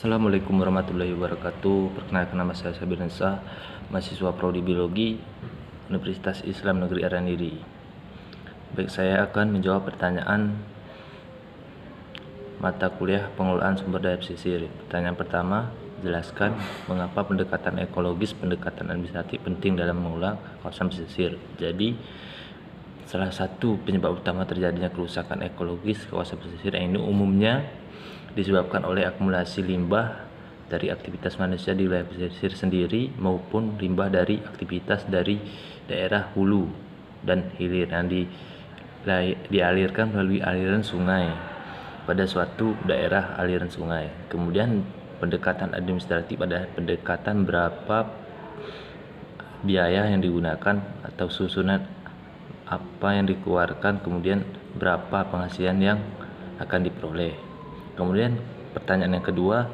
Assalamualaikum warahmatullahi wabarakatuh. Perkenalkan, nama saya Sabir Nisa, mahasiswa Prodi Biologi Universitas Islam Negeri Araniri. Baik, saya akan menjawab pertanyaan mata kuliah pengelolaan sumber daya pesisir. Pertanyaan pertama, jelaskan mengapa pendekatan ekologis, pendekatan administratif penting dalam mengelola kawasan pesisir. Jadi, salah satu penyebab utama terjadinya kerusakan ekologis kawasan pesisir ini umumnya disebabkan oleh akumulasi limbah dari aktivitas manusia di wilayah pesisir sendiri maupun limbah dari aktivitas dari daerah hulu dan hilir yang dialirkan melalui aliran sungai pada suatu daerah aliran sungai. Kemudian pendekatan administratif adalah pendekatan berapa biaya yang digunakan atau susunan apa yang dikeluarkan, kemudian berapa penghasilan yang akan diperoleh. Kemudian pertanyaan yang kedua,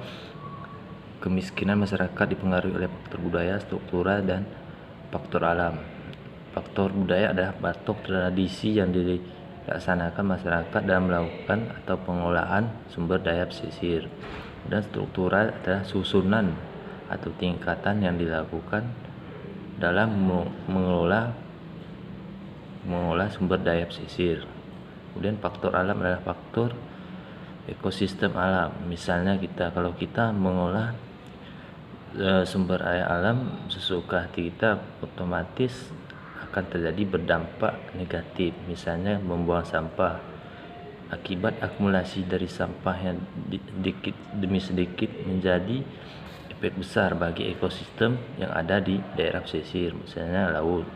kemiskinan masyarakat dipengaruhi oleh faktor budaya, struktural, dan faktor alam. Faktor budaya adalah batok tradisi yang dilaksanakan masyarakat dalam melakukan atau pengelolaan sumber daya pesisir. Dan struktural adalah susunan atau tingkatan yang dilakukan dalam mengelola sumber daya pesisir. Kemudian faktor alam adalah faktor ekosistem alam. Misalnya kalau kita mengolah sumber air alam sesuka hati kita, otomatis akan terjadi berdampak negatif. Misalnya membuang sampah, akibat akumulasi dari sampah yang sedikit demi sedikit menjadi efek besar bagi ekosistem yang ada di daerah pesisir, misalnya laut.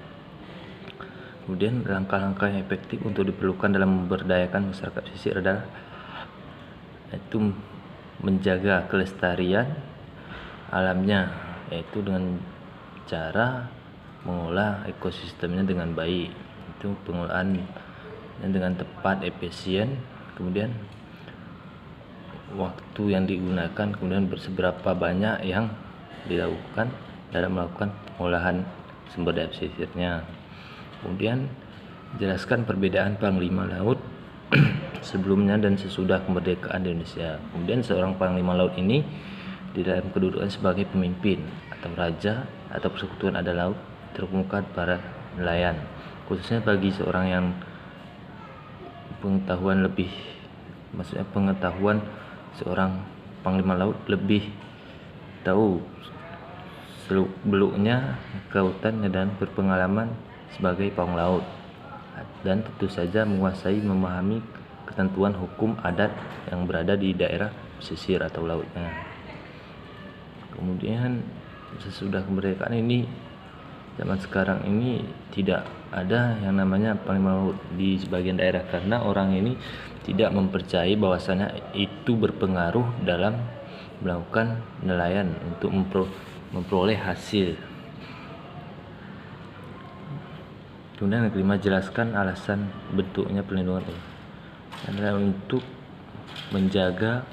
Kemudian langkah-langkah yang efektif untuk diperlukan dalam memberdayakan masyarakat pesisir adalah yaitu menjaga kelestarian alamnya, yaitu dengan cara mengolah ekosistemnya dengan baik, itu pengolahan yang dengan tepat, efisien, kemudian waktu yang digunakan, kemudian seberapa banyak yang dilakukan dalam melakukan pengolahan sumber daya pesisirnya. Kemudian jelaskan perbedaan panglima laut sebelumnya dan sesudah kemerdekaan Indonesia. Kemudian seorang panglima laut ini di dalam kedudukan sebagai pemimpin atau raja atau persekutuan ada laut terkemuka para nelayan. Khususnya bagi seorang yang pengetahuan seorang panglima laut lebih tahu seluk-beluknya kelautan dan berpengalaman sebagai pawang laut, dan tentu saja menguasai memahami ketentuan hukum adat yang berada di daerah pesisir atau lautnya. Kemudian sesudah kemerdekaan ini, zaman sekarang ini tidak ada yang namanya panglima laut di sebagian daerah karena orang ini tidak mempercayai bahwasanya itu berpengaruh dalam melakukan nelayan untuk memperoleh hasil. Kemudian yang kelima, jelaskan alasan bentuknya perlindungan adalah untuk menjaga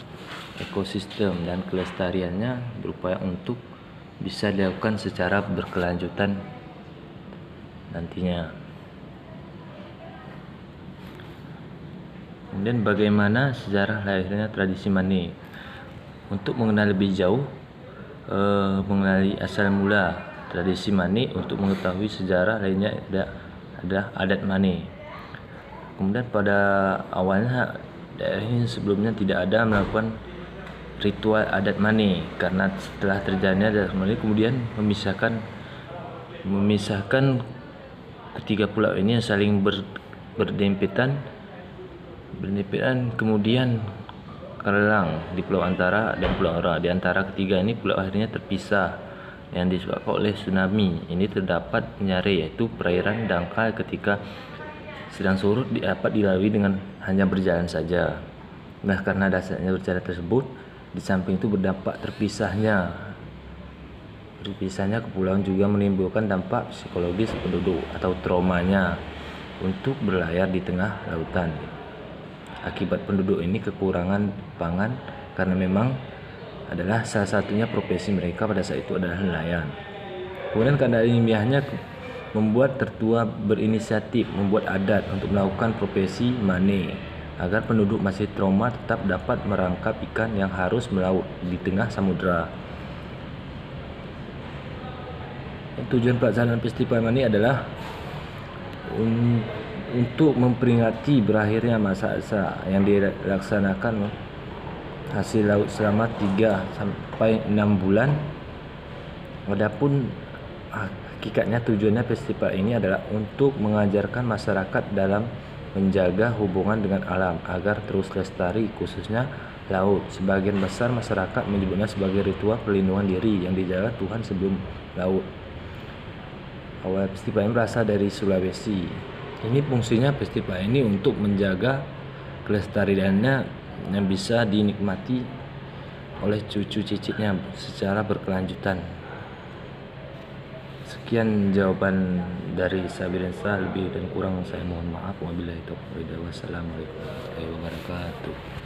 ekosistem dan kelestariannya, berupaya untuk bisa dilakukan secara berkelanjutan nantinya. Kemudian bagaimana sejarah lahirnya tradisi mani. Untuk mengenal lebih jauh mengenali asal mula tradisi mani, untuk mengetahui sejarah lainnya ada adat mani. Kemudian pada awalnya daerah ini sebelumnya tidak ada melakukan ritual adat mani, karena setelah terjadinya adat mani kemudian memisahkan ketiga pulau ini yang saling berdempetan, kemudian kerelang di Pulau Antara dan Pulau Ora. Di antara ketiga ini pulau akhirnya terpisah yang disebabkan oleh tsunami. Ini terdapat penyare, yaitu perairan dangkal ketika sedang surut dapat dilalui dengan hanya berjalan saja. Nah, karena dasarnya berjalan tersebut, di samping itu berdampak terpisahnya kepulauan juga menimbulkan dampak psikologis penduduk atau traumanya untuk berlayar di tengah lautan. Akibat penduduk ini kekurangan pangan karena memang adalah salah satunya profesi mereka pada saat itu adalah nelayan. Kemudian keadaan ilmiahnya membuat tertua berinisiatif membuat adat untuk melakukan profesi mane agar penduduk masih trauma tetap dapat merangkap ikan yang harus melaut di tengah samudera. Tujuan pelaksanaan festival ini adalah untuk memperingati berakhirnya masa yang dilaksanakan hasil laut selama 3 sampai 6 bulan. Adapun hakikatnya tujuannya festival ini adalah untuk mengajarkan masyarakat dalam menjaga hubungan dengan alam agar terus lestari, khususnya laut. Sebagian besar masyarakat menyebutnya sebagai ritual perlindungan diri yang dijaga Tuhan sebelum laut. Awal festival ini berasal dari Sulawesi. Ini fungsinya festival ini untuk menjaga kelestariannya yang bisa dinikmati oleh cucu cicitnya secara berkelanjutan. Sekian jawaban dari Sabirinsa, lebih dan kurang saya mohon maaf. Wabillahi taufiq. Wassalamualaikum warahmatullahi wabarakatuh.